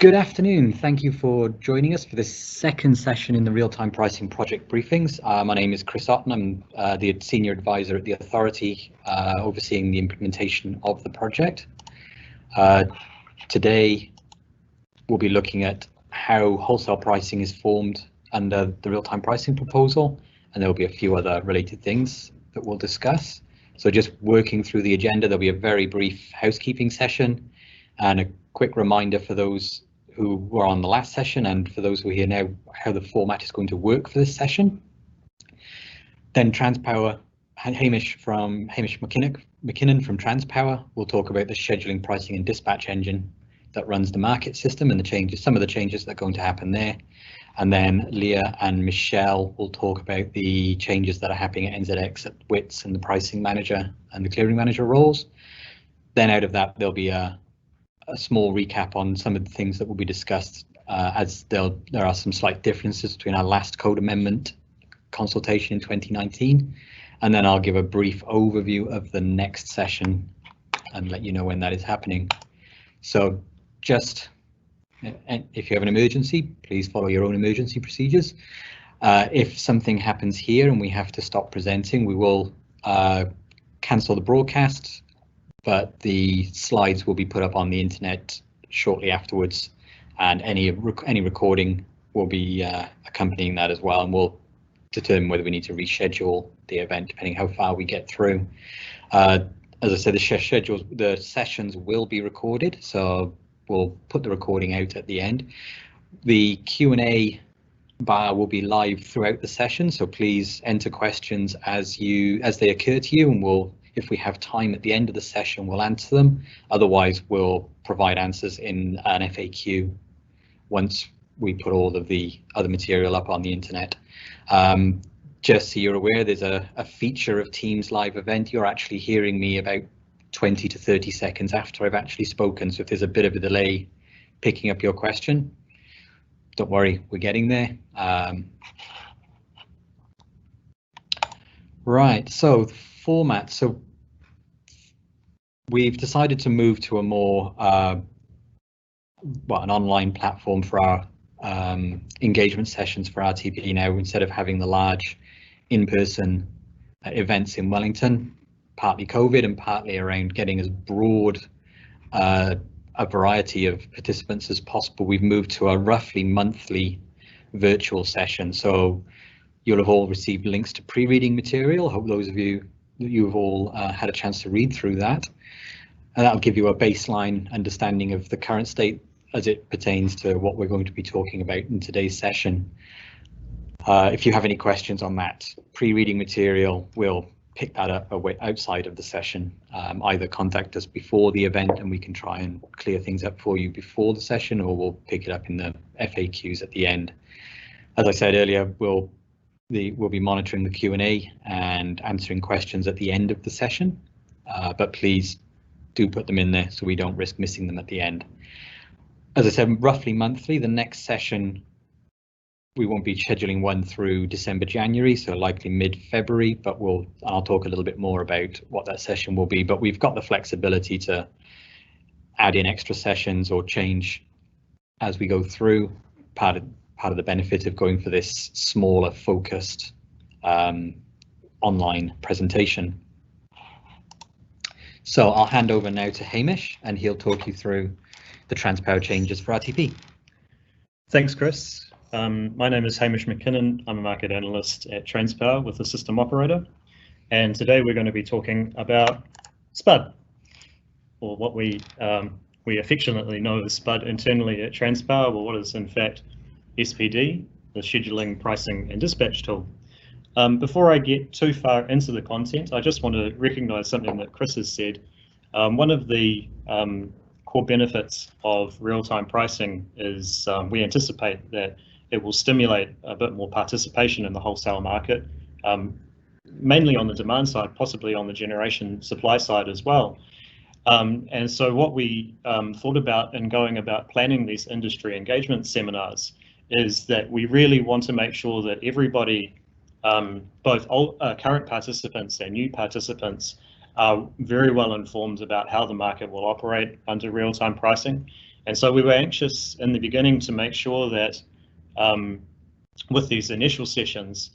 Good afternoon. Thank you for joining us for this second session in the real-time pricing project briefings. My name is Chris Otten. I'm the senior advisor at the authority overseeing the implementation of the project. Today we'll be looking at how wholesale pricing is formed under the real-time pricing proposal, and there will be a few other related things that we'll discuss. So just working through the agenda, there'll be a very brief housekeeping session and a quick reminder for those who were on the last session and for those who are here now how the format is going to work for this session. Then Transpower, Hamish McKinnon from Transpower will talk about the scheduling, pricing and dispatch engine that runs the market system and the changes, some of the changes that are going to happen there. And then Leah and Michelle will talk about the changes that are happening at NZX, at WITS and the pricing manager and the clearing manager roles. Then out of that there'll be a small recap on some of the things that will be discussed, as there are some slight differences between our last code amendment consultation in 2019, and then I'll give a brief overview of the next session and let you know when that is happening. So just if you have an emergency, please follow your own emergency procedures. If something happens here and we have to stop presenting, we will cancel the broadcast, but the slides will be put up on the internet shortly afterwards, and any recording will be accompanying that as well, and we'll determine whether we need to reschedule the event depending how far we get through. As I said, the sessions will be recorded, so we'll put the recording out at the end. The Q&A bar will be live throughout the session, so please enter questions as they occur to you, and if we have time at the end of the session, we'll answer them. Otherwise, we'll provide answers in an FAQ once we put all of the other material up on the internet. Just so you're aware, there's a feature of Teams live event. You're actually hearing me about 20 to 30 seconds after I've actually spoken. So if there's a bit of a delay picking up your question, don't worry, we're getting there. Right, so format. So we've decided to move to a more an online platform for our engagement sessions for RTP now, instead of having the large in-person events in Wellington, partly COVID and partly around getting as broad a variety of participants as possible. We've moved to a roughly monthly virtual session. So you'll have all received links to pre-reading material. I hope those of you've all had a chance to read through that, and that'll give you a baseline understanding of the current state as it pertains to what we're going to be talking about in today's session. If you have any questions on that pre-reading material, we'll pick that up outside of the session. Either contact us before the event and we can try and clear things up for you before the session, or we'll pick it up in the FAQs at the end. As I said earlier, we'll be monitoring the Q&A and answering questions at the end of the session, but please do put them in there so we don't risk missing them at the end. As I said, roughly monthly. The next session, we won't be scheduling one through December, January, so likely mid-February, but I'll talk a little bit more about what that session will be, but we've got the flexibility to add in extra sessions or change as we go through. Part of the benefit of going for this smaller, focused online presentation. So I'll hand over now to Hamish and he'll talk you through the Transpower changes for RTP. Thanks, Chris. My name is Hamish McKinnon. I'm a market analyst at Transpower with the system operator, and today we're going to be talking about SPUD, or what we affectionately know as SPUD internally at Transpower, or what is in fact SPD, the scheduling, pricing and dispatch tool. Before I get too far into the content, I just want to recognise something that Chris has said. One of the core benefits of real-time pricing is we anticipate that it will stimulate a bit more participation in the wholesale market, mainly on the demand side, possibly on the generation supply side as well. And so what we thought about in going about planning these industry engagement seminars is that we really want to make sure that everybody, both current participants and new participants, are very well informed about how the market will operate under real-time pricing, And so we were anxious in the beginning to make sure that with these initial sessions,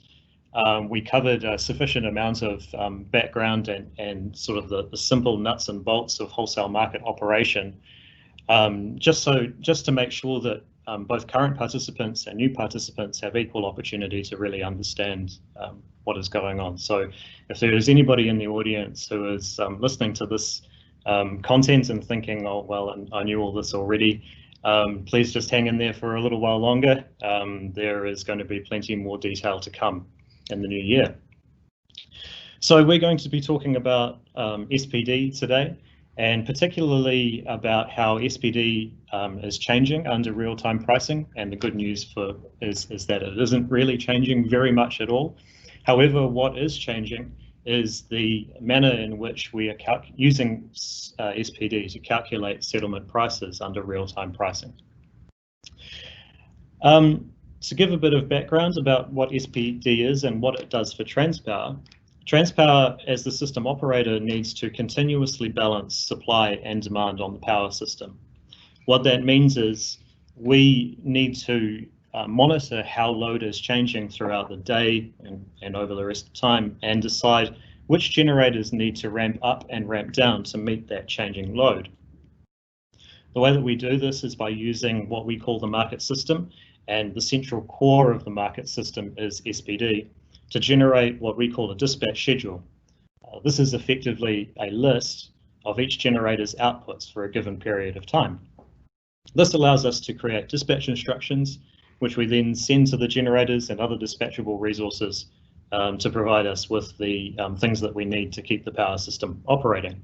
we covered a sufficient amount of background and sort of the simple nuts and bolts of wholesale market operation, just to make sure that both current participants and new participants have equal opportunity to really understand what is going on. So if there is anybody in the audience who is listening to this content and thinking, oh, well, I knew all this already, please just hang in there for a little while longer. There is going to be plenty more detail to come in the new year. So we're going to be talking about SPD today, and particularly about how SPD is changing under real-time pricing. And the good news is that it isn't really changing very much at all. However, what is changing is the manner in which we are using SPD to calculate settlement prices under real-time pricing. To give a bit of background about what SPD is and what it does for Transpower, Transpower as the system operator needs to continuously balance supply and demand on the power system. What that means is we need to monitor how load is changing throughout the day and over the rest of time, and decide which generators need to ramp up and ramp down to meet that changing load. The way that we do this is by using what we call the market system, and the central core of the market system is SPD, to generate what we call a dispatch schedule. This is effectively a list of each generator's outputs for a given period of time. This allows us to create dispatch instructions, which we then send to the generators and other dispatchable resources to provide us with the things that we need to keep the power system operating.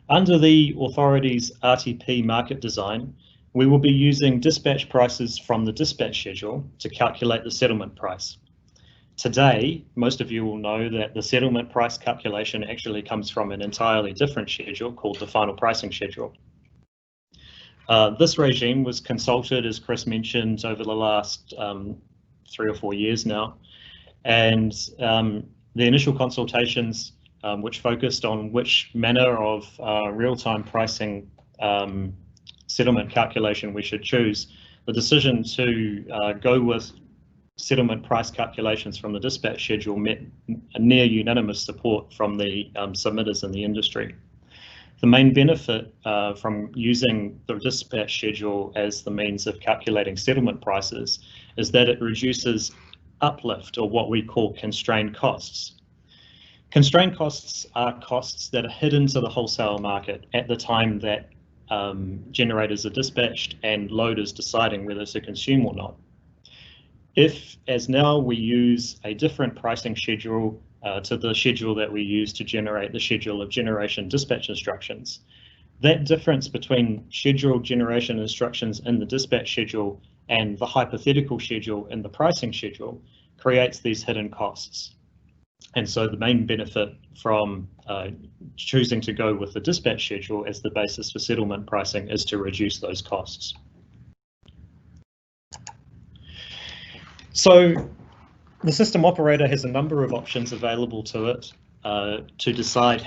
Under the authority's RTP market design, we will be using dispatch prices from the dispatch schedule to calculate the settlement price. Today, most of you will know that the settlement price calculation actually comes from an entirely different schedule called the final pricing schedule. This regime was consulted, as Chris mentioned, over the last 3 or 4 years now, and the initial consultations, which focused on which manner of real-time pricing settlement calculation we should choose, the decision to go with settlement price calculations from the dispatch schedule met a near unanimous support from the submitters in the industry. The main benefit from using the dispatch schedule as the means of calculating settlement prices is that it reduces uplift, or what we call constrained costs. Constrained costs are costs that are hidden to the wholesale market at the time that generators are dispatched and load is deciding whether to consume or not. If, as now, we use a different pricing schedule to the schedule that we use to generate the schedule of generation dispatch instructions, that difference between scheduled generation instructions in the dispatch schedule and the hypothetical schedule in the pricing schedule creates these hidden costs. And so the main benefit from choosing to go with the dispatch schedule as the basis for settlement pricing is to reduce those costs. So the system operator has a number of options available to it to decide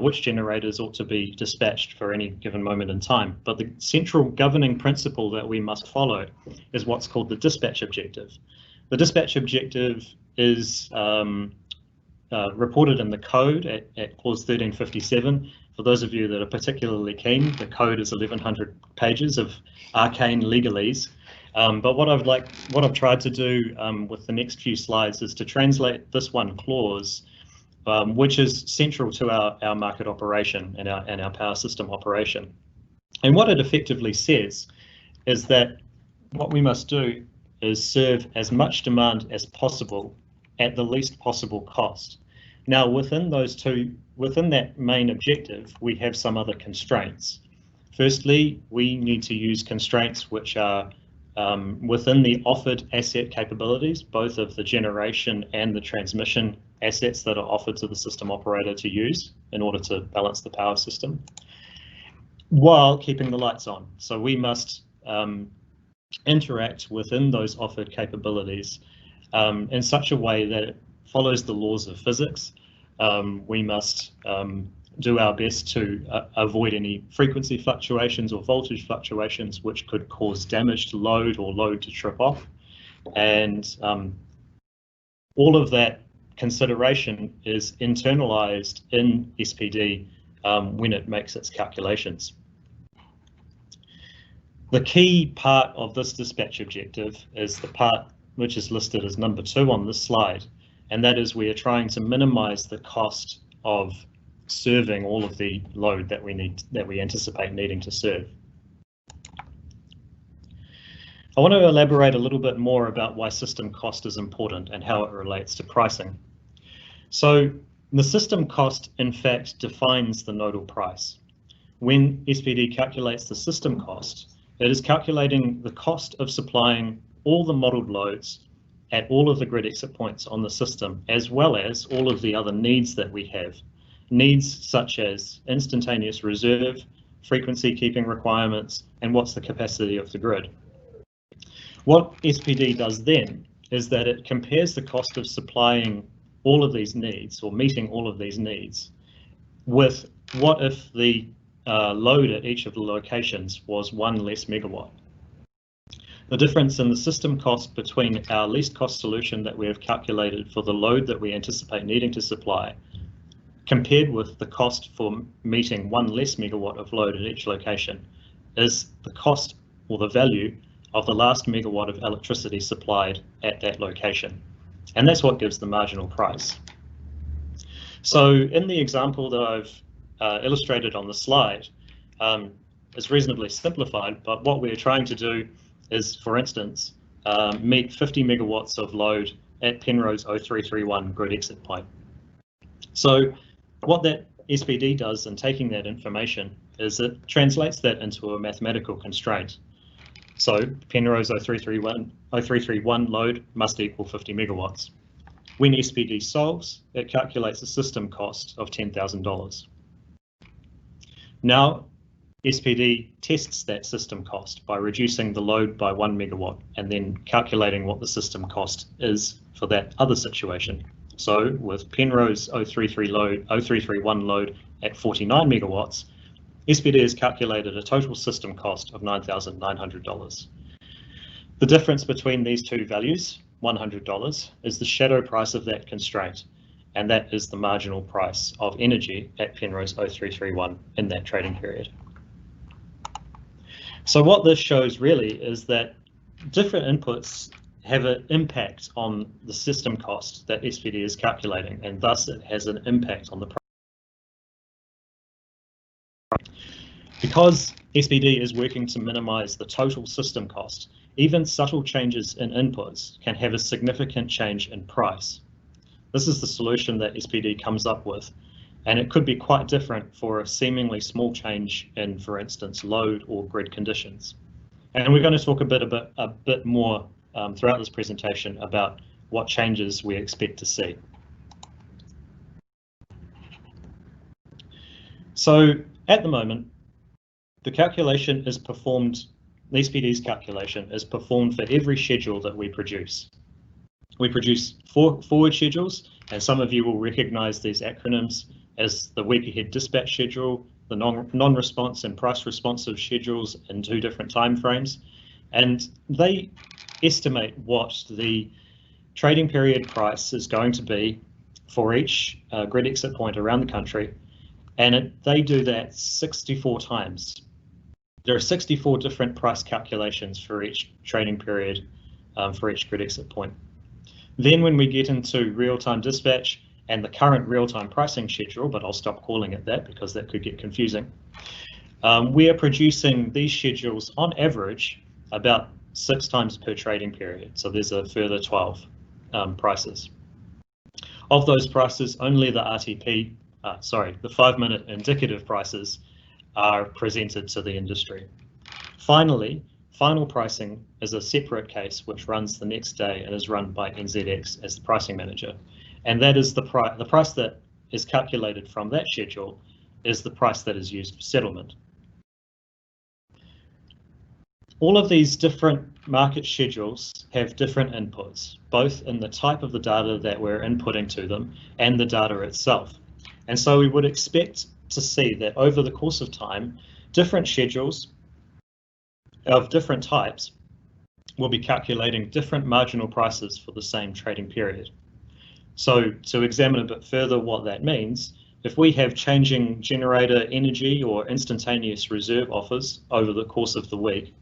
which generators ought to be dispatched for any given moment in time. But the central governing principle that we must follow is what's called the dispatch objective. The dispatch objective is reported in the code at clause 1357. For those of you that are particularly keen, the code is 1100 pages of arcane legalese. But what I've tried to do with the next few slides is to translate this one clause, which is central to our market operation and our power system operation. And what it effectively says is that what we must do is serve as much demand as possible at the least possible cost. Now, within that main objective, we have some other constraints. Firstly, we need to use constraints which are within the offered asset capabilities, both of the generation and the transmission assets that are offered to the system operator to use in order to balance the power system, while keeping the lights on. So we must interact within those offered capabilities in such a way that it follows the laws of physics. We must do our best to avoid any frequency fluctuations or voltage fluctuations which could cause damage to load or load to trip off. And all of that consideration is internalized in SPD when it makes its calculations. The key part of this dispatch objective is the part which is listed as number 2 on this slide, and that is we are trying to minimize the cost of serving all of the load that we anticipate needing to serve. I want to elaborate a little bit more about why system cost is important and how it relates to pricing. So the system cost, in fact, defines the nodal price. When SPD calculates the system cost, it is calculating the cost of supplying all the modelled loads at all of the grid exit points on the system, as well as all of the other needs that we have. Needs such as instantaneous reserve, frequency keeping requirements, and what's the capacity of the grid. What SPD does then is that it compares the cost of supplying all of these needs or meeting all of these needs with what if the load at each of the locations was 1 less megawatt. The difference in the system cost between our least cost solution that we have calculated for the load that we anticipate needing to supply compared with the cost for meeting 1 less megawatt of load at each location is the cost or the value of the last megawatt of electricity supplied at that location. And that's what gives the marginal price. So in the example that I've illustrated on the slide, it's reasonably simplified, but what we're trying to do is, for instance, meet 50 megawatts of load at Penrose 0331 grid exit point. So what that SPD does in taking that information is it translates that into a mathematical constraint. So Penrose 0331 load must equal 50 megawatts. When SPD solves, it calculates a system cost of $10,000. Now, SPD tests that system cost by reducing the load by 1 megawatt and then calculating what the system cost is for that other situation. So with Penrose 0331 load at 49 megawatts, SPD has calculated a total system cost of $9,900. The difference between these two values, $100, is the shadow price of that constraint, and that is the marginal price of energy at Penrose 0331 in that trading period. So what this shows really is that different inputs have an impact on the system cost that SPD is calculating, and thus it has an impact on the price. Because SPD is working to minimize the total system cost, even subtle changes in inputs can have a significant change in price. This is the solution that SPD comes up with, and it could be quite different for a seemingly small change in, for instance, load or grid conditions. And we're going to talk a bit more throughout this presentation about what changes we expect to see. So at the moment, the calculation is performed, the SPD's calculation is performed for every schedule that we produce. We produce 4 forward schedules, and some of you will recognize these acronyms as the week ahead dispatch schedule, the non-response and price responsive schedules in 2 different time frames. And they estimate what the trading period price is going to be for each grid exit point around the country. And they do that 64 times. There are 64 different price calculations for each trading period for each grid exit point. Then when we get into real-time dispatch and the current real-time pricing schedule, but I'll stop calling it that because that could get confusing, we are producing these schedules on average about 6 times per trading period. So there's a further 12 prices. Of those prices, only the RTP, the 5-minute indicative prices are presented to the industry. Finally, final pricing is a separate case which runs the next day and is run by NZX as the pricing manager. And that is the price that is calculated from that schedule is the price that is used for settlement. All of these different market schedules have different inputs, both in the type of the data that we're inputting to them and the data itself. And so we would expect to see that over the course of time, different schedules of different types will be calculating different marginal prices for the same trading period. So to examine a bit further what that means, if we have changing generator energy or instantaneous reserve offers over the course of the week,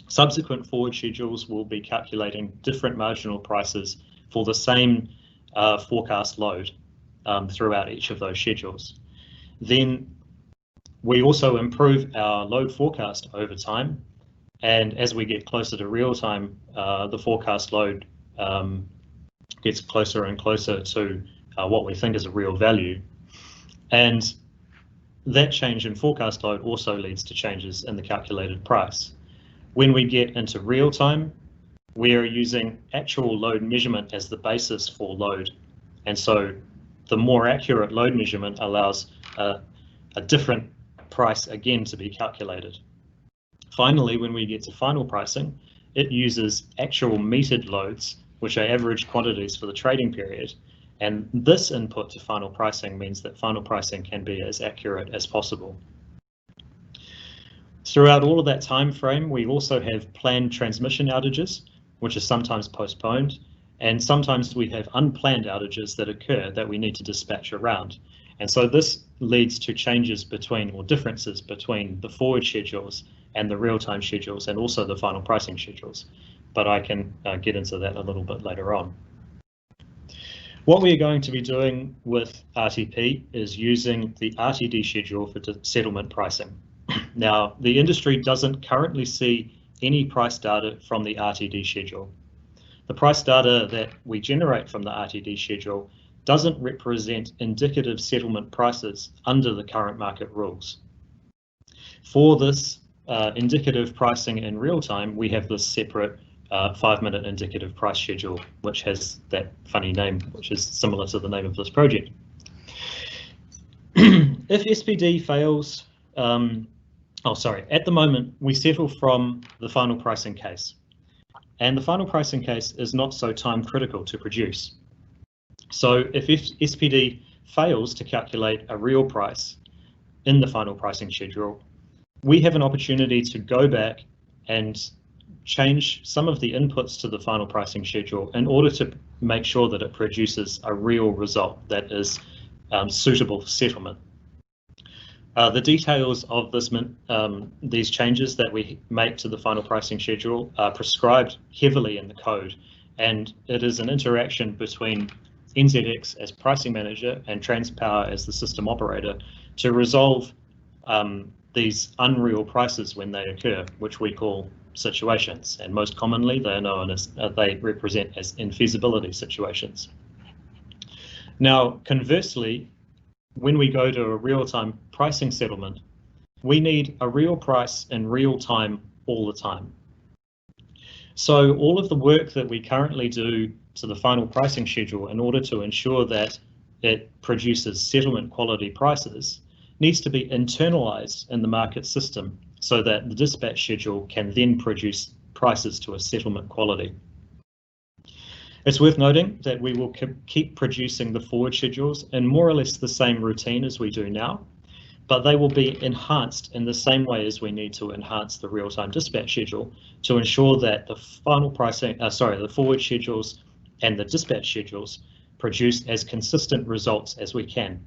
subsequent forward schedules will be calculating different marginal prices for the same forecast load throughout each of those schedules. Then we also improve our load forecast over time, and as we get closer to real time, the forecast load gets closer and closer to what we think is a real value. And that change in forecast load also leads to changes in the calculated price. When we get into real time, we are using actual load measurement as the basis for load. And so the more accurate load measurement allows a different price again to be calculated. Finally, when we get to final pricing, it uses actual metered loads, which are average quantities for the trading period. And this input to final pricing means that final pricing can be as accurate as possible. Throughout all of that time frame, we also have planned transmission outages, which are sometimes postponed, and sometimes we have unplanned outages that occur that we need to dispatch around. And so this leads to changes between, or differences between, the forward schedules and the real-time schedules, and also the final pricing schedules. But I can get into that a little bit later on. What we are going to be doing with RTP is using the RTD schedule for settlement pricing. Now, the industry doesn't currently see any price data from the RTD schedule. The price data that we generate from the RTD schedule doesn't represent indicative settlement prices under the current market rules. For this indicative pricing in real time, we have this separate 5-minute indicative price schedule, which has that funny name, which is similar to the name of this project. If SPD fails, at the moment, we settle from the final pricing case. And the final pricing case is not so time critical to produce. So if SPD fails to calculate a real price in the final pricing schedule, we have an opportunity to go back and change some of the inputs to the final pricing schedule in order to make sure that it produces a real result that is suitable for settlement. The details of these changes that we make to the final pricing schedule are prescribed heavily in the code, and it is an interaction between NZX as pricing manager and Transpower as the system operator to resolve these unreal prices when they occur, which we call situations, and most commonly they are known as they represent as infeasibility situations. Now, conversely, when we go to a real-time pricing settlement, we need a real price in real time all the time. So all of the work that we currently do to the final pricing schedule in order to ensure that it produces settlement quality prices needs to be internalized in the market system so that the dispatch schedule can then produce prices to a settlement quality. It's worth noting that we will keep producing the forward schedules in more or less the same routine as we do now, but they will be enhanced in the same way as we need to enhance the real-time dispatch schedule to ensure that the final pricing, the forward schedules and the dispatch schedules produce as consistent results as we can.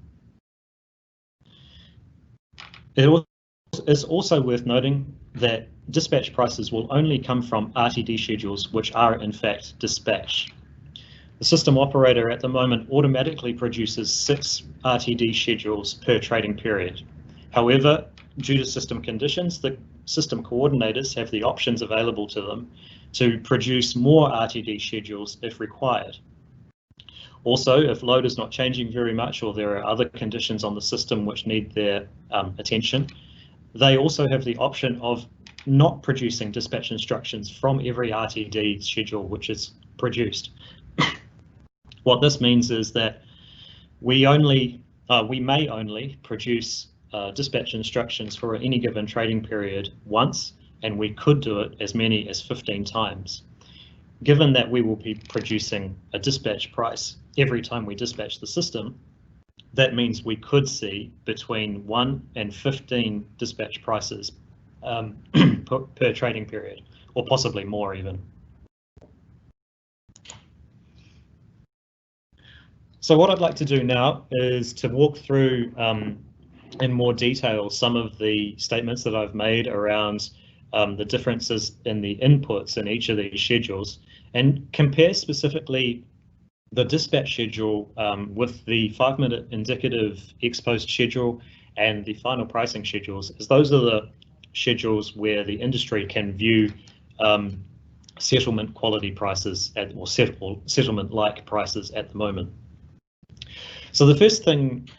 It is also worth noting that dispatch prices will only come from RTD schedules which are in fact dispatched. The system operator at the moment automatically produces 6 RTD schedules per trading period. However, due to system conditions, the system coordinators have the options available to them to produce more RTD schedules if required. Also, if load is not changing very much or there are other conditions on the system which need their attention, they also have the option of not producing dispatch instructions from every RTD schedule which is produced. What this means is that we may only produce dispatch instructions for any given trading period once, and we could do it as many as 15 times. Given that we will be producing a dispatch price every time we dispatch the system, that means we could see between 1 and 15 dispatch prices per trading period, or possibly more even. So what I'd like to do now is to walk through in more detail some of the statements that I've made around the differences in the inputs in each of these schedules, and compare specifically the dispatch schedule with the 5-minute indicative ex-post schedule and the final pricing schedules, as those are the schedules where the industry can view settlement quality prices or settlement-like prices at the moment. So the first thing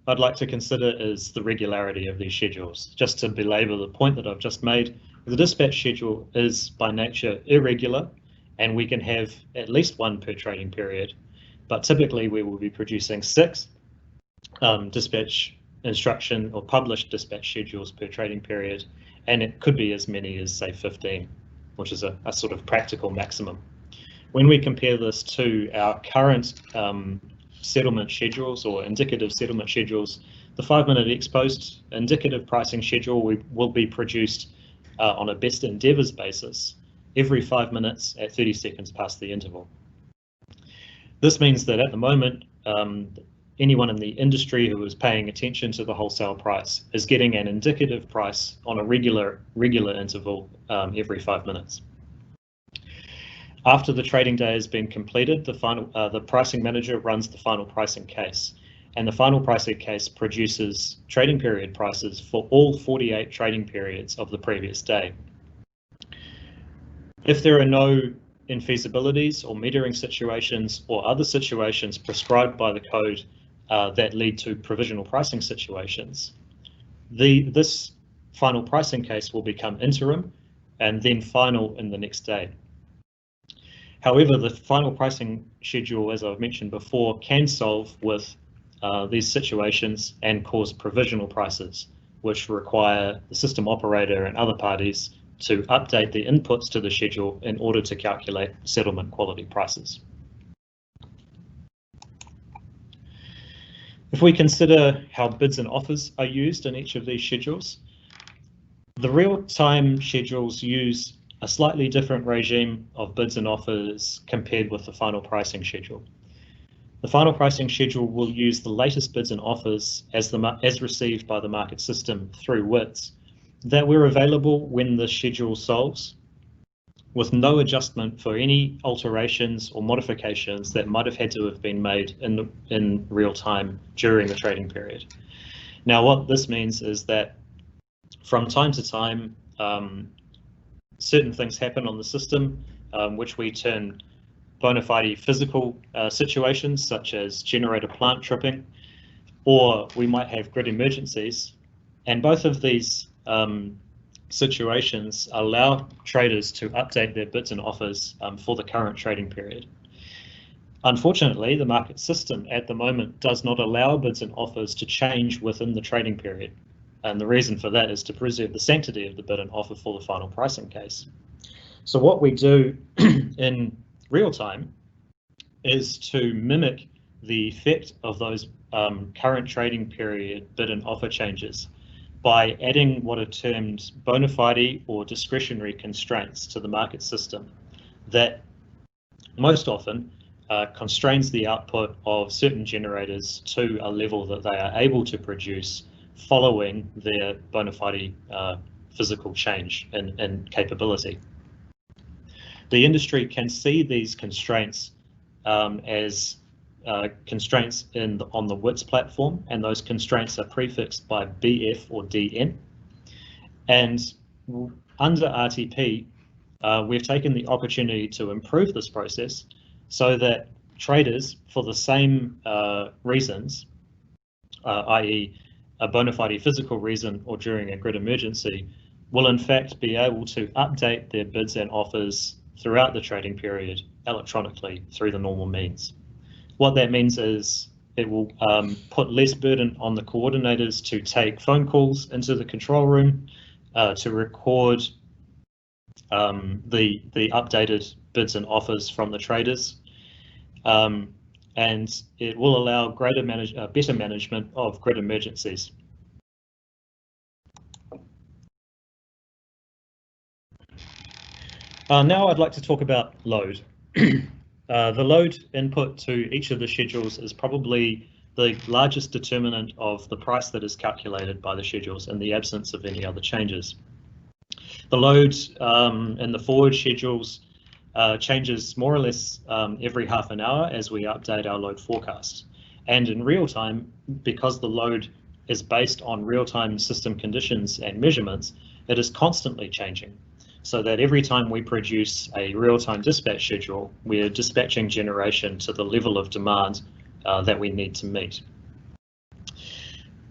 I'd like to consider is the regularity of these schedules. Just to belabor the point that I've just made, the dispatch schedule is by nature irregular, and we can have at least one per trading period, but typically we will be producing 6 dispatch instruction or published dispatch schedules per trading period, and it could be as many as, say, 15, which is a sort of practical maximum. When we compare this to our current settlement schedules or indicative settlement schedules, the 5-minute ex-post indicative pricing schedule will be produced on a best endeavours basis every 5 minutes at 30 seconds past the interval. This means that at the moment, anyone in the industry who is paying attention to the wholesale price is getting an indicative price on a regular interval every 5 minutes. After the trading day has been completed, the pricing manager runs the final pricing case, and the final pricing case produces trading period prices for all 48 trading periods of the previous day. If there are no infeasibilities or metering situations or other situations prescribed by the code that lead to provisional pricing situations, this final pricing case will become interim and then final in the next day. However, the final pricing schedule, as I've mentioned before, can solve with these situations and cause provisional prices, which require the system operator and other parties to update the inputs to the schedule in order to calculate settlement quality prices. If we consider how bids and offers are used in each of these schedules, the real-time schedules use a slightly different regime of bids and offers compared with the final pricing schedule. The final pricing schedule will use the latest bids and offers as received by the market system through WITs that were available when the schedule solves, with no adjustment for any alterations or modifications that might have had to have been made in real time during the trading period. Now, what this means is that from time to time, certain things happen on the system, which we term bona fide physical situations, such as generator plant tripping, or we might have grid emergencies. And both of these situations allow traders to update their bids and offers for the current trading period. Unfortunately, the market system at the moment does not allow bids and offers to change within the trading period. And the reason for that is to preserve the sanctity of the bid and offer for the final pricing case. So what we do in real time is to mimic the effect of those current trading period bid and offer changes by adding what are termed bona fide or discretionary constraints to the market system that most often constrains the output of certain generators to a level that they are able to produce following their bona fide physical change in capability. The industry can see these constraints as constraints on the WITS platform, and those constraints are prefixed by BF or DN. And under RTP, we've taken the opportunity to improve this process so that traders, for the same reasons, i.e. a bona fide physical reason or during a grid emergency, will in fact be able to update their bids and offers throughout the trading period electronically through the normal means. What that means is it will put less burden on the coordinators to take phone calls into the control room to record the updated bids and offers from the traders. and it will allow better management of grid emergencies. Now I'd like to talk about load. The load input to each of the schedules is probably the largest determinant of the price that is calculated by the schedules in the absence of any other changes. The load in the forward schedules changes more or less every half an hour as we update our load forecast. And in real time, because the load is based on real-time system conditions and measurements, it is constantly changing. So that every time we produce a real-time dispatch schedule, we're dispatching generation to the level of demand that we need to meet.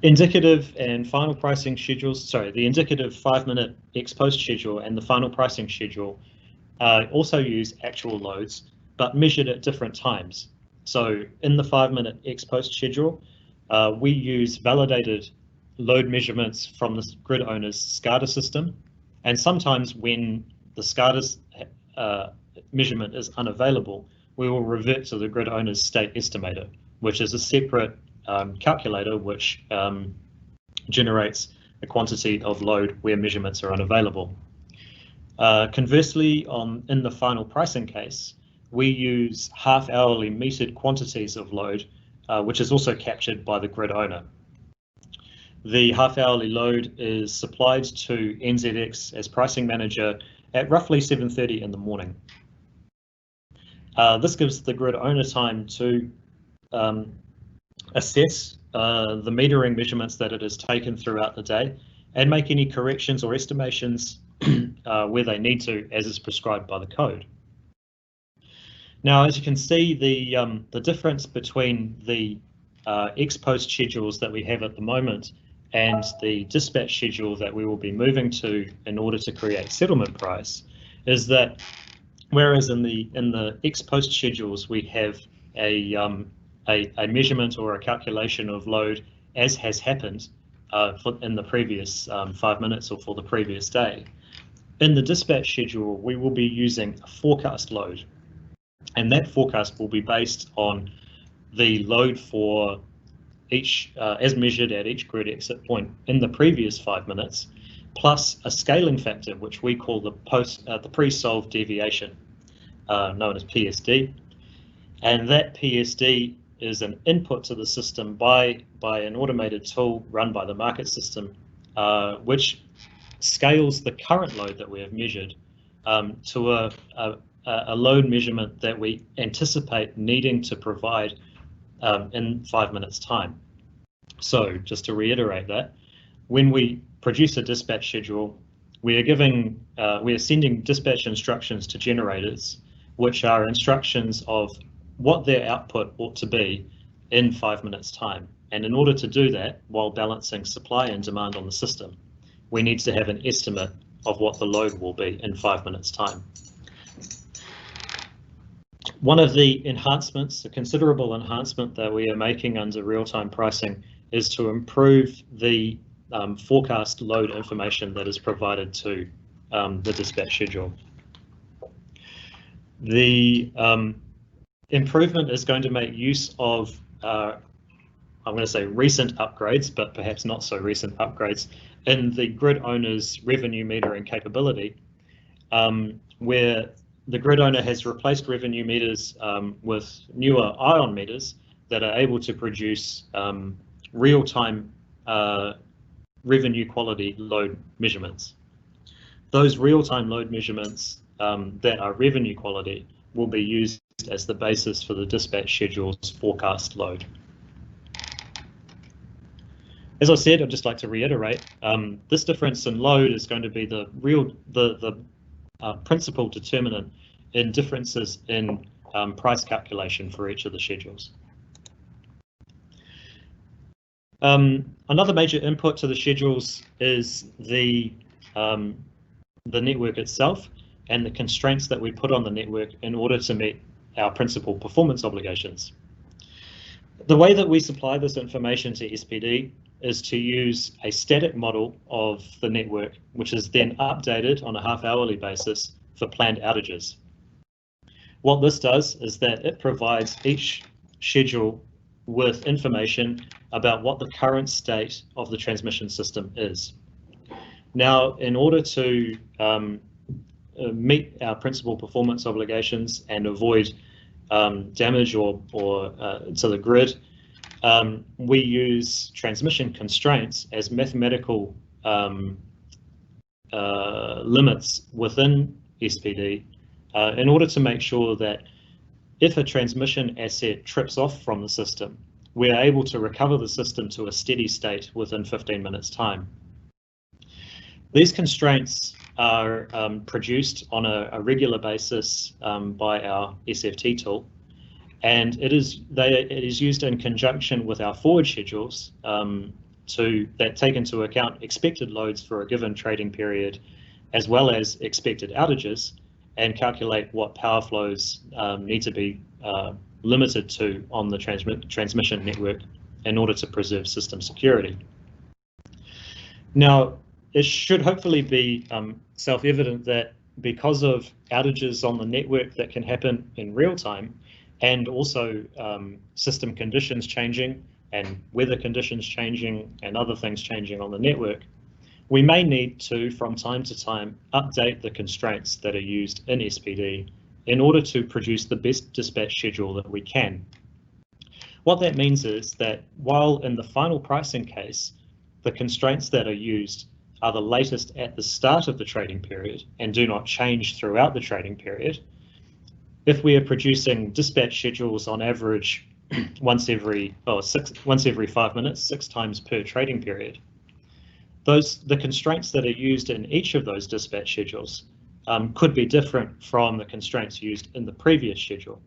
Indicative and final pricing schedules, the indicative 5-minute ex-post schedule and the final pricing schedule also use actual loads, but measured at different times. So in the 5-minute ex-post schedule, we use validated load measurements from the grid owner's SCADA system. And sometimes when the SCADA's measurement is unavailable, we will revert to the grid owner's state estimator, which is a separate calculator which generates a quantity of load where measurements are unavailable. Conversely, in the final pricing case, we use half-hourly metered quantities of load, which is also captured by the grid owner. The half-hourly load is supplied to NZX as pricing manager at roughly 7:30 in the morning. This gives the grid owner time to assess the metering measurements that it has taken throughout the day and make any corrections or estimations where they need to, as is prescribed by the code. Now, as you can see, the difference between the ex-post schedules that we have at the moment and the dispatch schedule that we will be moving to in order to create settlement price is that whereas in the ex-post schedules we have a measurement or a calculation of load as has happened in the previous 5 minutes or for the previous day. In the dispatch schedule, we will be using a forecast load, and that forecast will be based on the load for each, as measured at each grid exit point in the previous 5 minutes, plus a scaling factor, which we call the pre-solved deviation, known as PSD. And that PSD is an input to the system by an automated tool run by the market system, which scales the current load that we have measured to a load measurement that we anticipate needing to provide in 5 minutes time. So just to reiterate that, when we produce a dispatch schedule, we are sending dispatch instructions to generators, which are instructions of what their output ought to be in 5 minutes time. And in order to do that, while balancing supply and demand on the system, we need to have an estimate of what the load will be in 5 minutes time. One of the enhancements, a considerable enhancement that we are making under real-time pricing is to improve the forecast load information that is provided to the dispatch schedule. The improvement is going to make use of, I'm going to say recent upgrades, but perhaps not so recent upgrades in the grid owner's revenue metering capability, where the grid owner has replaced revenue meters with newer ion meters that are able to produce real-time revenue quality load measurements. Those real-time load measurements that are revenue quality will be used as the basis for the dispatch schedule's forecast load. As I said, I'd just like to reiterate, this difference in load is going to be the principal determinant in differences in price calculation for each of the schedules. Another major input to the schedules is the network itself and the constraints that we put on the network in order to meet our principal performance obligations. The way that we supply this information to SPD is to use a static model of the network, which is then updated on a half-hourly basis for planned outages. What this does is that it provides each schedule with information about what the current state of the transmission system is. Now, in order to meet our principal performance obligations and avoid damage or to the grid, we use transmission constraints as mathematical limits within SPD in order to make sure that if a transmission asset trips off from the system, we are able to recover the system to a steady state within 15 minutes time. These constraints are produced on a regular basis by our SFT tool, and it is used in conjunction with our forward schedules that take into account expected loads for a given trading period, as well as expected outages, and calculate what power flows need to be limited to on the transmission network in order to preserve system security. Now, it should hopefully be self-evident that because of outages on the network that can happen in real time, and also system conditions changing and weather conditions changing and other things changing on the network, we may need to, from time to time, update the constraints that are used in SPD in order to produce the best dispatch schedule that we can. What that means is that while in the final pricing case, the constraints that are used are the latest at the start of the trading period and do not change throughout the trading period, if we are producing dispatch schedules on average once every 5 minutes, 6 times per trading period, the constraints that are used in each of those dispatch schedules could be different from the constraints used in the previous schedule.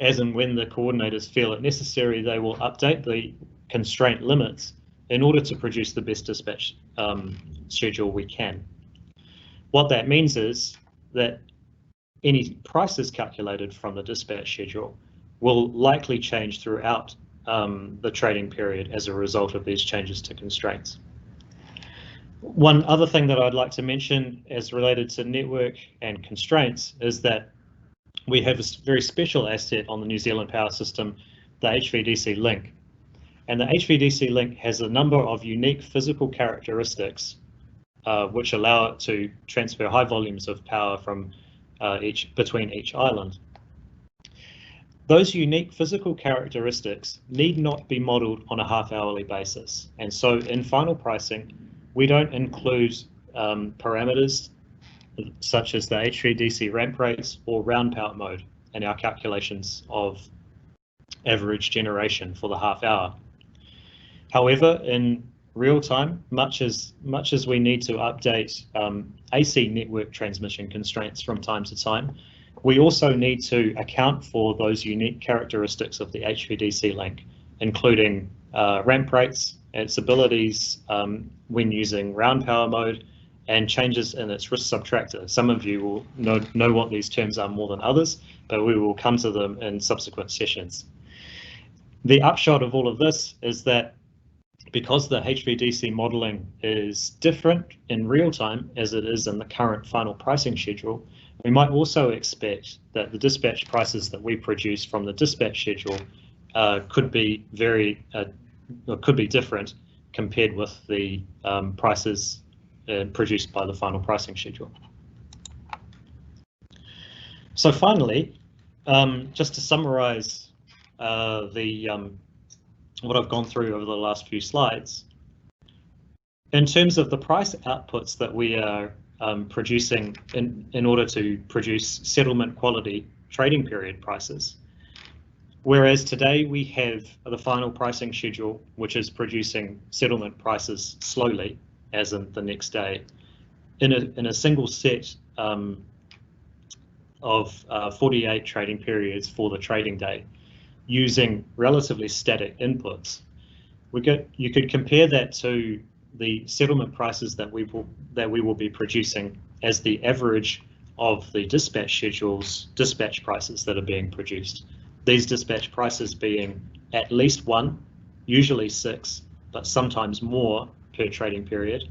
As in, when the coordinators feel it necessary, they will update the constraint limits in order to produce the best dispatch schedule we can. What that means is that any prices calculated from the dispatch schedule will likely change throughout the trading period as a result of these changes to constraints. One other thing that I'd like to mention as related to network and constraints is that we have a very special asset on the New Zealand power system, the HVDC link. And the HVDC link has a number of unique physical characteristics which allow it to transfer high volumes of power from between each island. Those unique physical characteristics need not be modeled on a half-hourly basis. And so in final pricing, we don't include parameters such as the HVDC ramp rates or round power mode in our calculations of average generation for the half hour. However, in real time, much as we need to update AC network transmission constraints from time to time, we also need to account for those unique characteristics of the HVDC link, including ramp rates, its abilities when using round power mode, and changes in its risk subtractor. Some of you will know what these terms are more than others, but we will come to them in subsequent sessions. The upshot of all of this is that because the HVDC modeling is different in real time as it is in the current final pricing schedule, we might also expect that the dispatch prices that we produce from the dispatch schedule could be different compared with the prices produced by the final pricing schedule. So finally, just to summarize what I've gone through over the last few slides, in terms of the price outputs that we are producing in order to produce settlement quality trading period prices, whereas today we have the final pricing schedule, which is producing settlement prices slowly, as in the next day, in a single set of 48 trading periods for the trading day, using relatively static inputs. You could compare that to the settlement prices that we will be producing as the average of the dispatch schedules, dispatch prices that are being produced. These dispatch prices being at least 1, usually 6, but sometimes more per trading period,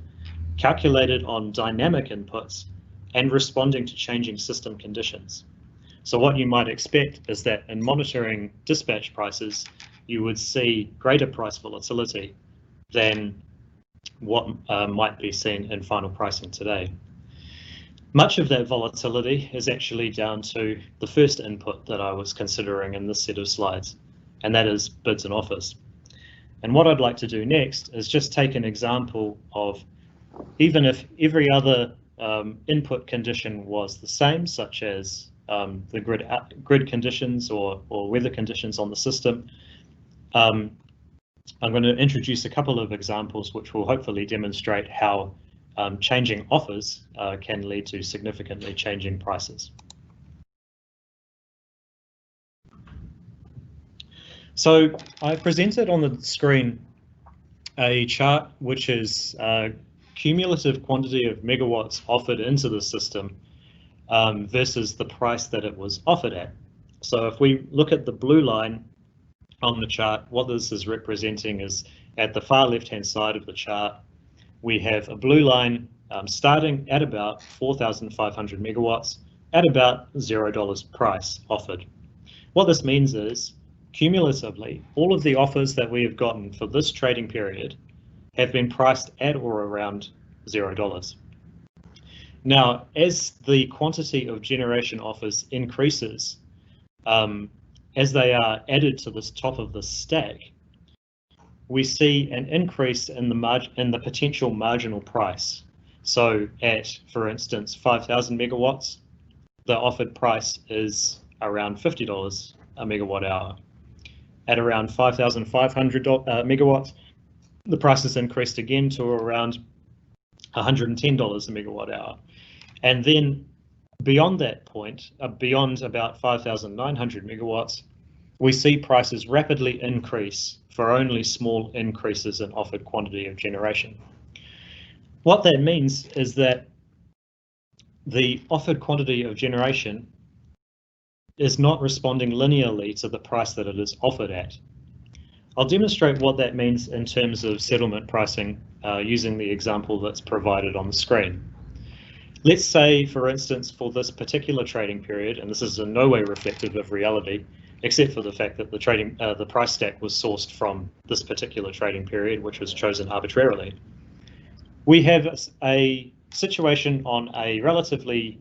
calculated on dynamic inputs and responding to changing system conditions. So what you might expect is that in monitoring dispatch prices, you would see greater price volatility than what might be seen in final pricing today. Much of that volatility is actually down to the first input that I was considering in this set of slides, and that is bids and offers. And what I'd like to do next is just take an example of, even if every other input condition was the same, such as the grid conditions or weather conditions on the system, I'm going to introduce a couple of examples which will hopefully demonstrate how changing offers can lead to significantly changing prices. So I presented on the screen a chart which is cumulative quantity of megawatts offered into the system versus the price that it was offered at. So if we look at the blue line on the chart, what this is representing is at the far left-hand side of the chart, we have a blue line starting at about 4,500 megawatts at about $0 price offered. What this means is, cumulatively, all of the offers that we have gotten for this trading period have been priced at or around $0. Now, as the quantity of generation offers increases, as they are added to the top of the stack, we see an increase in the potential marginal price. So at, for instance, 5,000 megawatts, the offered price is around $50 a megawatt hour. At around 5,500 megawatts, the price has increased again to around $110 a megawatt hour. And then beyond that point, beyond about 5,900 megawatts, we see prices rapidly increase for only small increases in offered quantity of generation. What that means is that the offered quantity of generation is not responding linearly to the price that it is offered at. I'll demonstrate what that means in terms of settlement pricing using the example that's provided on the screen. Let's say, for instance, for this particular trading period, and this is in no way reflective of reality, except for the fact that the price stack was sourced from this particular trading period, which was chosen arbitrarily. We have a situation on a relatively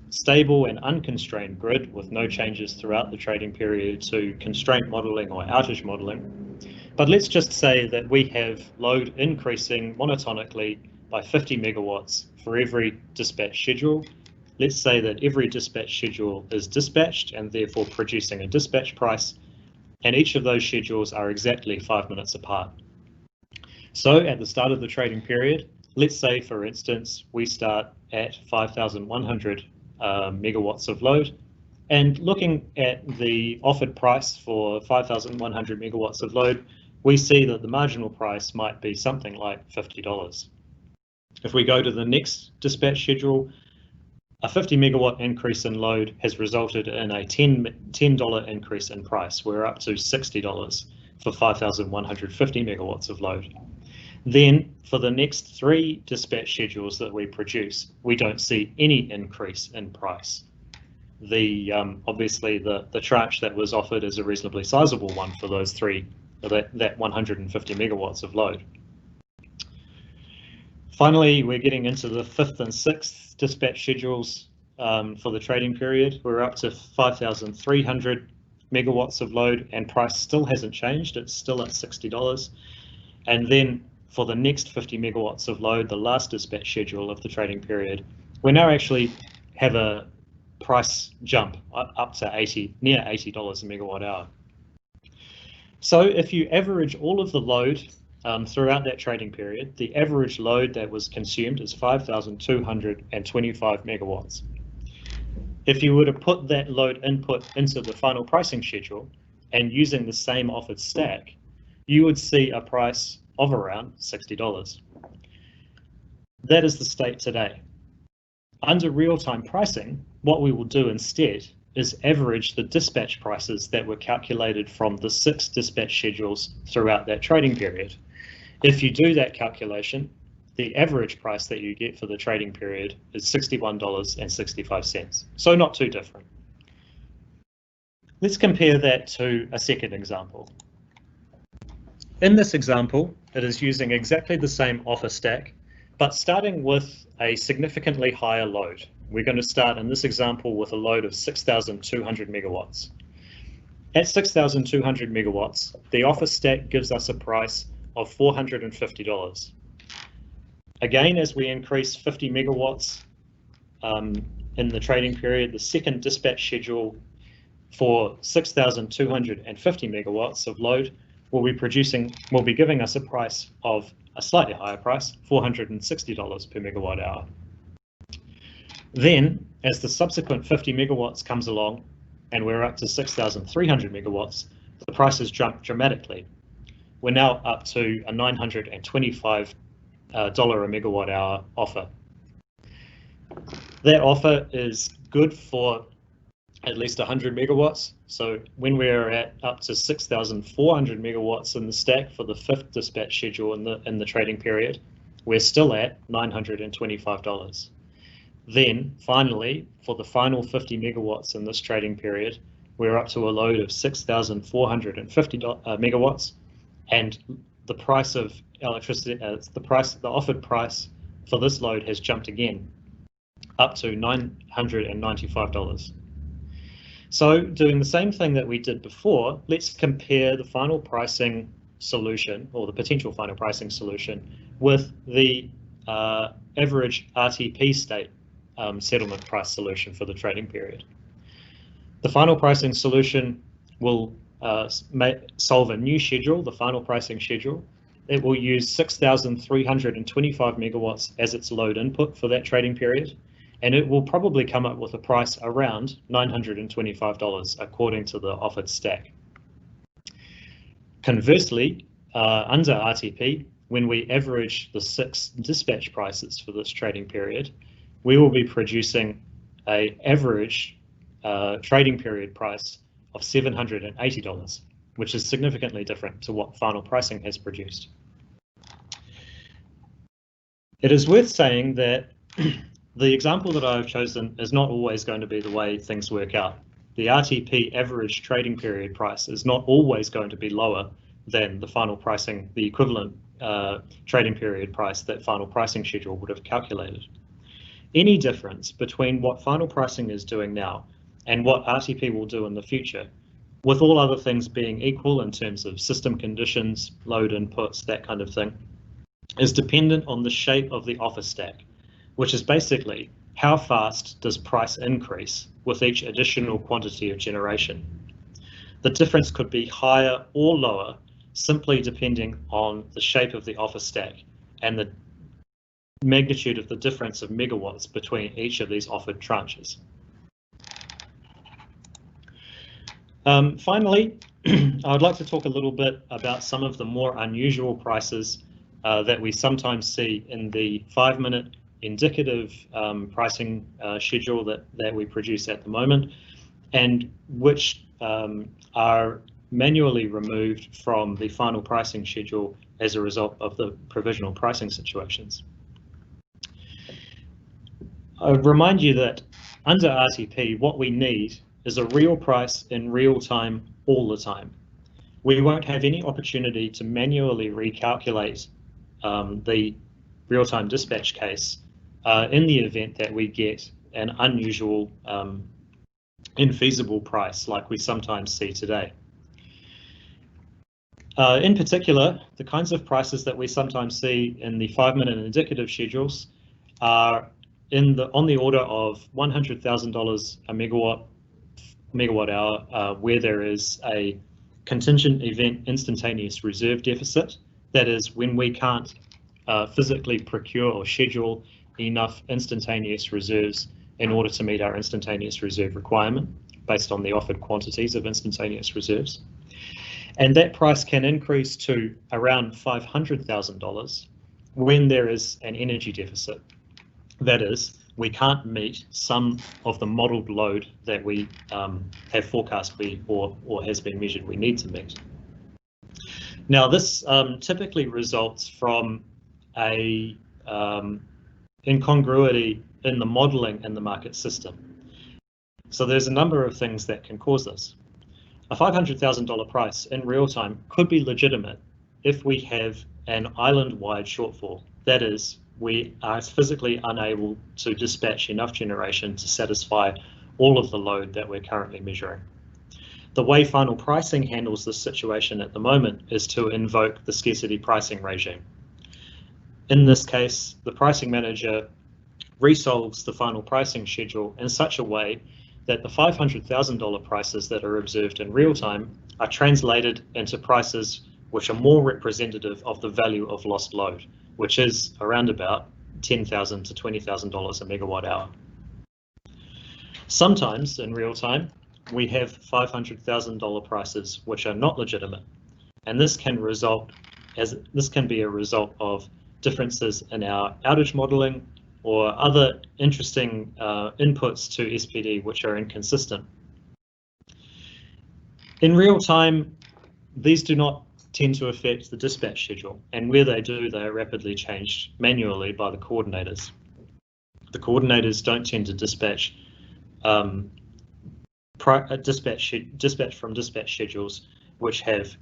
stable and unconstrained grid with no changes throughout the trading period to constraint modeling or outage modeling. But let's just say that we have load increasing monotonically by 50 megawatts for every dispatch schedule. Let's say that every dispatch schedule is dispatched and therefore producing a dispatch price, and each of those schedules are exactly 5 minutes apart. So at the start of the trading period, let's say, for instance, we start at 5,100 megawatts of load, and looking at the offered price for 5,100 megawatts of load, we see that the marginal price might be something like $50. If we go to the next dispatch schedule, a 50 megawatt increase in load has resulted in a $10 increase in price. We're up to $60 for 5,150 megawatts of load. Then for the next 3 dispatch schedules that we produce, we don't see any increase in price. Obviously the tranche that was offered is a reasonably sizable one for those 3, that 150 megawatts of load. Finally, we're getting into the 5th and 6th dispatch schedules for the trading period. We're up to 5,300 megawatts of load, and price still hasn't changed. It's still at $60. And then for the next 50 megawatts of load, the last dispatch schedule of the trading period, we now actually have a price jump up to near $80 a megawatt hour. So if you average all of the load throughout that trading period, the average load that was consumed is 5,225 megawatts. If you were to put that load input into the final pricing schedule and using the same offered stack, you would see a price of around $60. That is the state today. Under real-time pricing, what we will do instead is average the dispatch prices that were calculated from the 6 dispatch schedules throughout that trading period. If you do that calculation, the average price that you get for the trading period is $61.65. So not too different. Let's compare that to a second example. In this example, it is using exactly the same offer stack, but starting with a significantly higher load. We're going to start in this example with a load of 6,200 megawatts. At 6,200 megawatts, the offer stack gives us a price of $450. Again, as we increase 50 megawatts in the trading period, the second dispatch schedule for 6,250 megawatts of load will be giving us a price of a slightly higher price, $460 per megawatt hour. Then, as the subsequent 50 megawatts comes along and we're up to 6,300 megawatts, the prices jump dramatically. We're now up to a $925 a megawatt hour offer. That offer is good for at least 100 megawatts. So when we're at up to 6,400 megawatts in the stack for the fifth dispatch schedule in the trading period, we're still at $925. Then finally, for the final 50 megawatts in this trading period, we're up to a load of 6,450 megawatts, and the price of electricity, the offered price for this load has jumped again up to $995. So doing the same thing that we did before, let's compare the final pricing solution, or the potential final pricing solution, with the average RTP state settlement price solution for the trading period. The final pricing solution will solve a new schedule, the final pricing schedule. It will use 6,325 megawatts as its load input for that trading period, and it will probably come up with a price around $925 according to the offered stack. Conversely, under RTP, when we average the 6 dispatch prices for this trading period, we will be producing an average trading period price of $780, which is significantly different to what final pricing has produced. It is worth saying that the example that I've chosen is not always going to be the way things work out. The RTP average trading period price is not always going to be lower than the final pricing, the equivalent trading period price that final pricing schedule would have calculated. Any difference between what final pricing is doing now and what RTP will do in the future, with all other things being equal in terms of system conditions, load inputs, that kind of thing, is dependent on the shape of the offer stack, which is basically how fast does price increase with each additional quantity of generation. The difference could be higher or lower, simply depending on the shape of the offer stack and the magnitude of the difference of megawatts between each of these offered tranches. Finally, I would like to talk a little bit about some of the more unusual prices that we sometimes see in the 5-minute indicative pricing schedule that we produce at the moment, and which are manually removed from the final pricing schedule as a result of the provisional pricing situations. I would remind you that under RTP, what we need is a real price in real time all the time. We won't have any opportunity to manually recalculate the real-time dispatch case in the event that we get an unusual, infeasible price like we sometimes see today. In particular, the kinds of prices that we sometimes see in the 5-minute indicative schedules are on the order of $100,000 a megawatt hour, where there is a contingent event instantaneous reserve deficit. That is, when we can't physically procure or schedule enough instantaneous reserves in order to meet our instantaneous reserve requirement based on the offered quantities of instantaneous reserves. And that price can increase to around $500,000 when there is an energy deficit. That is, we can't meet some of the modelled load that we have forecast or has been measured we need to meet. Now, this typically results from a incongruity in the modelling in the market system. So there's a number of things that can cause this. A $500,000 price in real time could be legitimate if we have an island-wide shortfall. That is, we are physically unable to dispatch enough generation to satisfy all of the load that we're currently measuring. The way final pricing handles this situation at the moment is to invoke the scarcity pricing regime. In this case, the pricing manager resolves the final pricing schedule in such a way that the $500,000 prices that are observed in real time are translated into prices which are more representative of the value of lost load, which is around about $10,000 to $20,000 a megawatt hour. Sometimes in real time, we have $500,000 prices which are not legitimate, and this can be a result of differences in our outage modeling or other interesting inputs to SPD which are inconsistent. In real time, these do not tend to affect the dispatch schedule, and where they do, they are rapidly changed manually by the coordinators. The coordinators don't tend to dispatch dispatch from dispatch schedules which have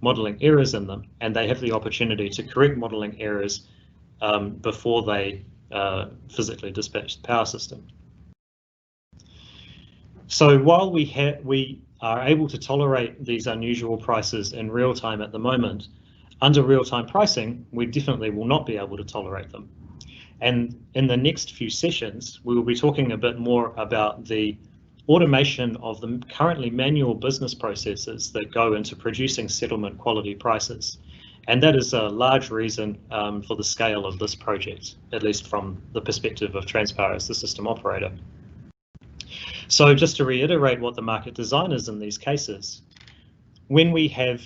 modeling errors in them, and they have the opportunity to correct modeling errors before they physically dispatch the power system. So while we are able to tolerate these unusual prices in real time at the moment, under real-time pricing, we definitely will not be able to tolerate them. And in the next few sessions, we will be talking a bit more about the automation of the currently manual business processes that go into producing settlement quality prices. And that is a large reason for the scale of this project, at least from the perspective of Transpower as the system operator. So just to reiterate what the market design is in these cases, when we have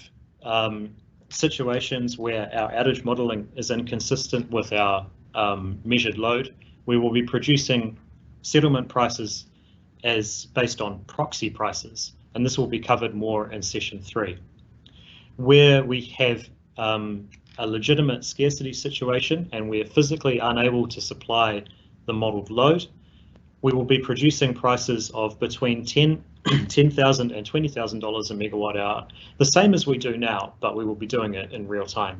situations where our outage modeling is inconsistent with our measured load, we will be producing settlement prices as based on proxy prices, and this will be covered more in session 3. Where we have a legitimate scarcity situation and we are physically unable to supply the modeled load, we will be producing prices of between $10,000 and $20,000 a megawatt hour, the same as we do now, but we will be doing it in real time.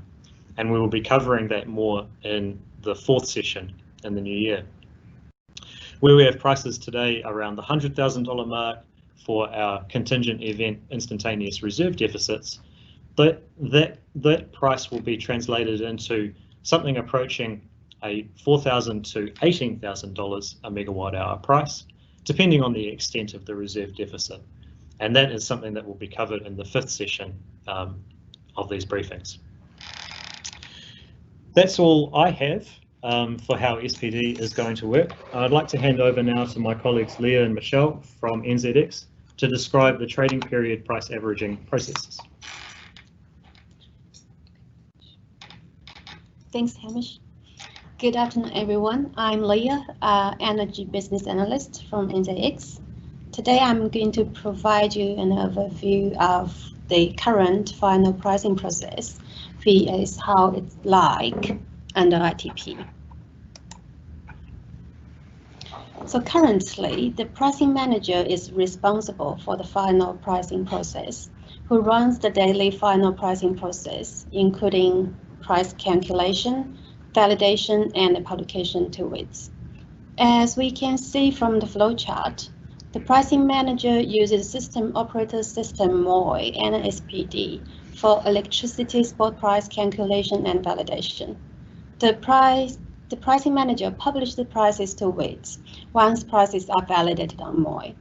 And we will be covering that more in the 4th session in the new year. Where we have prices today around the $100,000 mark for our contingent event instantaneous reserve deficits, but that price will be translated into something approaching a $4,000 to $18,000 a megawatt hour price, depending on the extent of the reserve deficit. And that is something that will be covered in the 5th session of these briefings. That's all I have for how SPD is going to work. I'd like to hand over now to my colleagues Leah and Michelle from NZX to describe the trading period price averaging processes. Thanks, Hamish. Good afternoon, everyone. I'm Leah, Energy Business Analyst from NZX. Today, I'm going to provide you an overview of the current final pricing process, vs. how it's like under RTP. So currently, the pricing manager is responsible for the final pricing process, who runs the daily final pricing process, including price calculation, validation, and the publication to it. As we can see from the flowchart, the pricing manager uses system operator system MOI and SPD for electricity spot price calculation and validation. The pricing manager publishes the prices to WITS once prices are validated on MOI.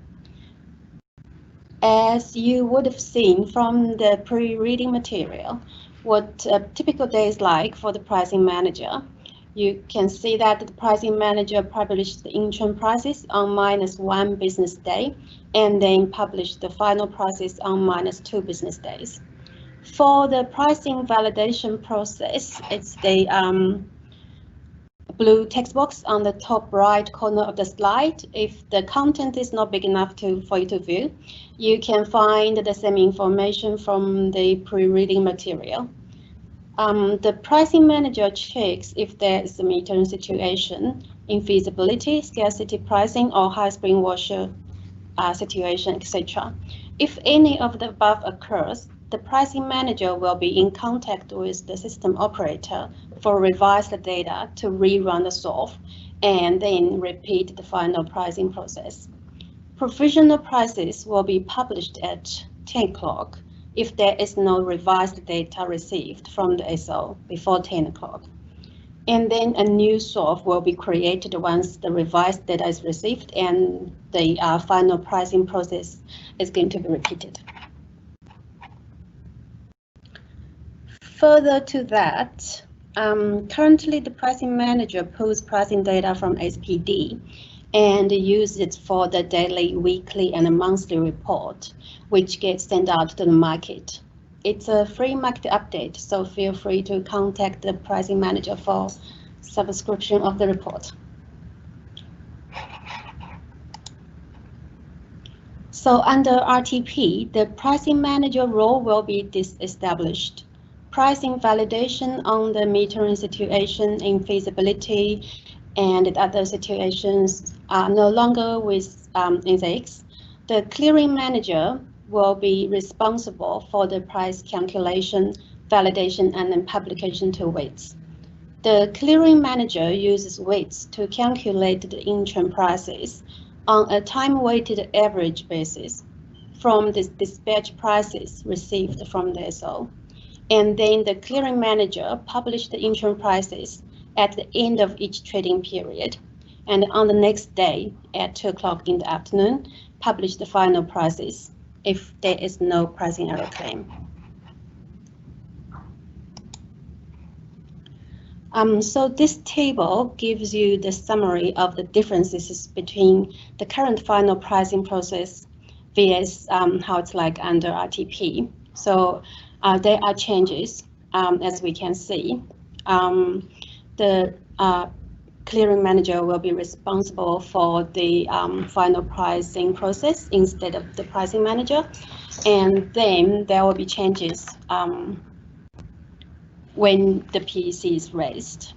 As you would have seen from the pre-reading material, what a typical day is like for the pricing manager, you can see that the pricing manager published the interim prices on -1 business day and then published the final prices on -2 business days. For the pricing validation process, it's the blue text box on the top right corner of the slide. If the content is not big enough for you to view, you can find the same information from the pre-reading material. The pricing manager checks if there is a metering situation, infeasibility, scarcity pricing, or high spring washer situation, etc. If any of the above occurs, the pricing manager will be in contact with the system operator for revised data to rerun the solve and then repeat the final pricing process. Provisional prices will be published at 10 o'clock if there is no revised data received from the SO before 10 o'clock. And then a new solve will be created once the revised data is received and the final pricing process is going to be repeated. Further to that, currently the pricing manager pulls pricing data from SPD and uses it for the daily, weekly, and monthly report, which gets sent out to the market. It's a free market update, so feel free to contact the pricing manager for subscription of the report. So under RTP, the pricing manager role will be disestablished. Pricing validation on the metering situation in feasibility and other situations are no longer with NZX. The clearing manager will be responsible for the price calculation, validation, and then publication to weights. The clearing manager uses weights to calculate the interim prices on a time-weighted average basis from the dispatch prices received from the SO. And then the clearing manager publishes the interim prices at the end of each trading period. And on the next day at 2 o'clock in the afternoon, publish the final prices if there is no pricing error claim. So this table gives you the summary of the differences between the current final pricing process vs how it's like under RTP. So there are changes, as we can see. The clearing manager will be responsible for the final pricing process instead of the pricing manager. And then there will be changes when the PEC is raised.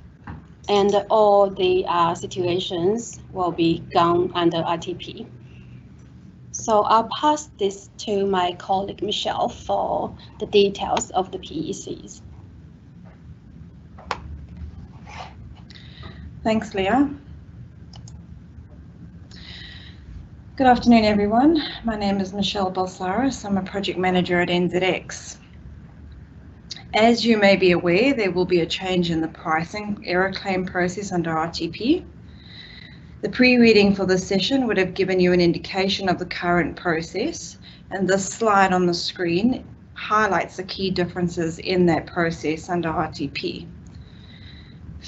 And all the situations will be gone under RTP. So I'll pass this to my colleague Michelle for the details of the PECs. Thanks, Leah. Good afternoon, everyone. My name is Michelle Balsaris. I'm a project manager at NZX. As you may be aware, there will be a change in the pricing error claim process under RTP. The pre-reading for this session would have given you an indication of the current process, and this slide on the screen highlights the key differences in that process under RTP.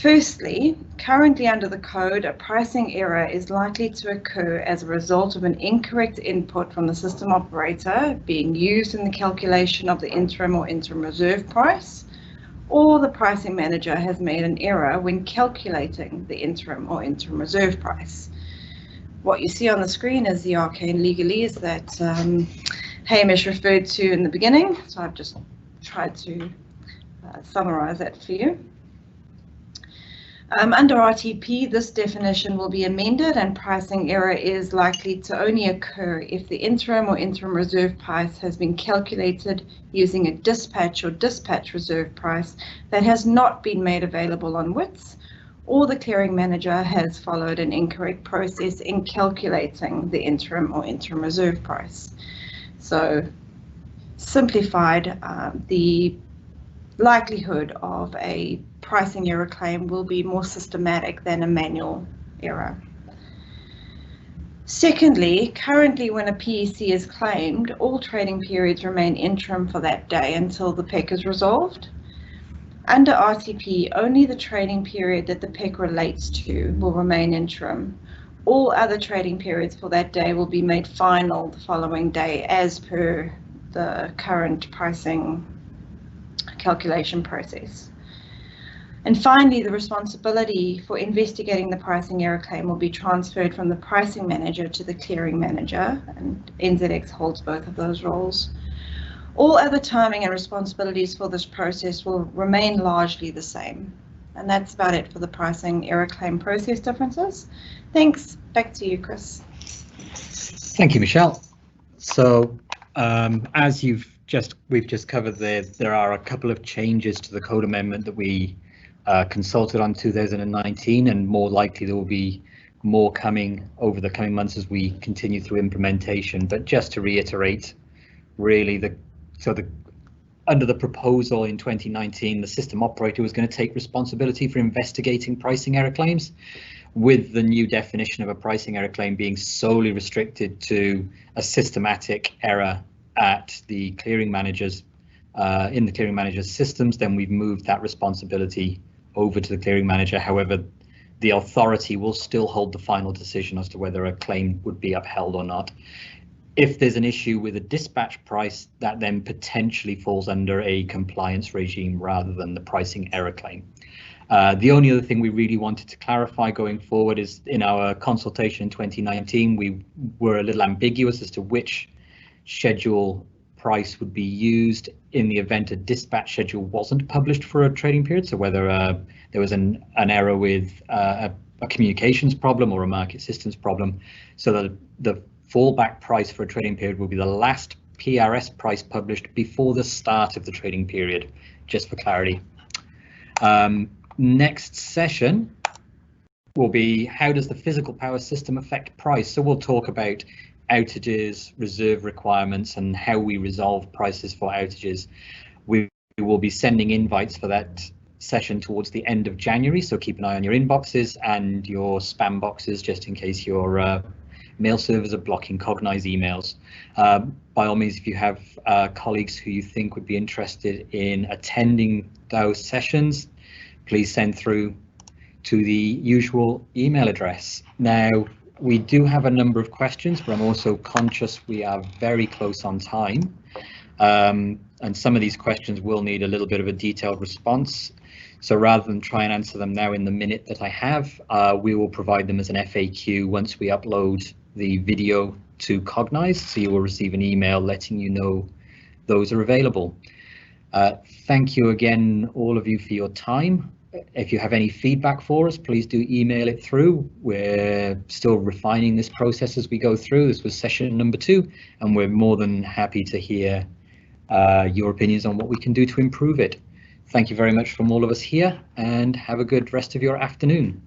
Firstly, currently under the code, a pricing error is likely to occur as a result of an incorrect input from the system operator being used in the calculation of the interim or interim reserve price, or the pricing manager has made an error when calculating the interim or interim reserve price. What you see on the screen is the arcane legalese that Hamish referred to in the beginning, so I've just tried to summarize that for you. Under RTP, this definition will be amended and pricing error is likely to only occur if the interim or interim reserve price has been calculated using a dispatch or dispatch reserve price that has not been made available on WITS, or the clearing manager has followed an incorrect process in calculating the interim or interim reserve price. So simplified, the likelihood of a pricing error claim will be more systematic than a manual error. Secondly, currently when a PEC is claimed, all trading periods remain interim for that day until the PEC is resolved. Under RTP, only the trading period that the PEC relates to will remain interim. All other trading periods for that day will be made final the following day as per the current pricing calculation process. And finally, the responsibility for investigating the pricing error claim will be transferred from the pricing manager to the clearing manager, and NZX holds both of those roles. All other timing and responsibilities for this process will remain largely the same. And that's about it for the pricing error claim process differences. Thanks. Back to you, Chris. Thank you, Michelle. So As we've just covered there are a couple of changes to the code amendment that we consulted on 2019, and more likely there will be more coming over the coming months as we continue through implementation. But just to reiterate, really, under the proposal in 2019, the system operator was going to take responsibility for investigating pricing error claims, with the new definition of a pricing error claim being solely restricted to a systematic error at the clearing managers, in the clearing manager's systems. Then we've moved that responsibility over to the clearing manager. However, the authority will still hold the final decision as to whether a claim would be upheld or not. If there's an issue with a dispatch price, that then potentially falls under a compliance regime rather than the pricing error claim. The only other thing we really wanted to clarify going forward is, in our consultation in 2019, we were a little ambiguous as to which schedule price would be used in the event a dispatch schedule wasn't published for a trading period. So whether there was an error with a communications problem or a market systems problem, so that the fallback price for a trading period will be the last PRS price published before the start of the trading period, just for clarity. Next session will be, how does the physical power system affect price? So we'll talk about outages, reserve requirements, and how we resolve prices for outages. We will be sending invites for that session towards the end of January, so keep an eye on your inboxes and your spam boxes, just in case your mail servers are blocking Cognize emails. By all means, if you have colleagues who you think would be interested in attending those sessions, please send through to the usual email address. Now, we do have a number of questions, but I'm also conscious we are very close on time. And some of these questions will need a little bit of a detailed response. So rather than try and answer them now in the minute that I have, we will provide them as an FAQ once we upload the video to Cognize. So you will receive an email letting you know those are available. Thank you again, all of you, for your time. If you have any feedback for us, please do email it through. We're still refining this process as we go through. This was session number 2, and we're more than happy to hear your opinions on what we can do to improve it. Thank you very much from all of us here, and have a good rest of your afternoon.